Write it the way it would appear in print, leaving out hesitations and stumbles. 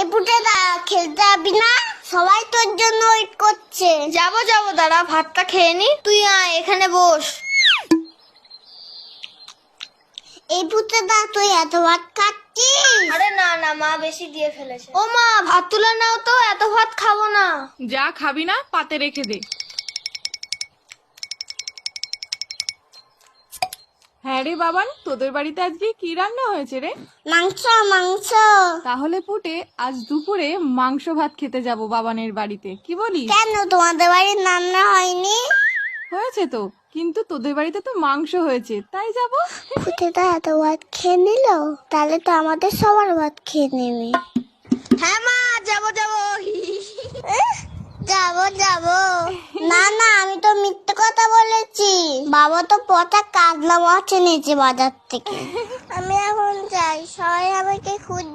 এই পুটেদা খেলতে যাবি না? সবাই তোর জন্য ওয়েট করছে। যাবো দাঁড়া, ভাতটা খেয়ে নি। তুই আয় এখানে বস। এই পুটেদা তুই এত ভাত খাচ্ছিস? আরে না মা বেশি দিয়ে ফেলেছে। ও মা, ভাত তুলে নাও তো, এত ভাত খাবো না। যা খাবি না পাতে রেখে দে। হ্যাঁ রে বাবান, তোদের বাড়িতে আজকে কি রান্না হয়েছে রে? মাংস মাংস। তাহলে পুটে আজ দুপুরে মাংস ভাত খেতে যাব বাবানের বাড়িতে, কি বলিস? কেন তোমাদের বাড়ির রান্না হয়নি? হয়েছে তো, কিন্তু তোদের বাড়িতে তো মাংস হয়েছে, তাই যাব। পুটেদা এত ভাত খেয়ে নিল, তাহলে তো আমাদের সবার ভাত খেয়ে নেবে। হ্যাঁ মা, যাবো যাবো। না আমি তো মিথ্যে কথা বলেছি। বাবা তো পচা কাজলা মাছ এনেছে বাজার থেকে। আমি এখন যাই, সবাই আমাকে খুঁজছে।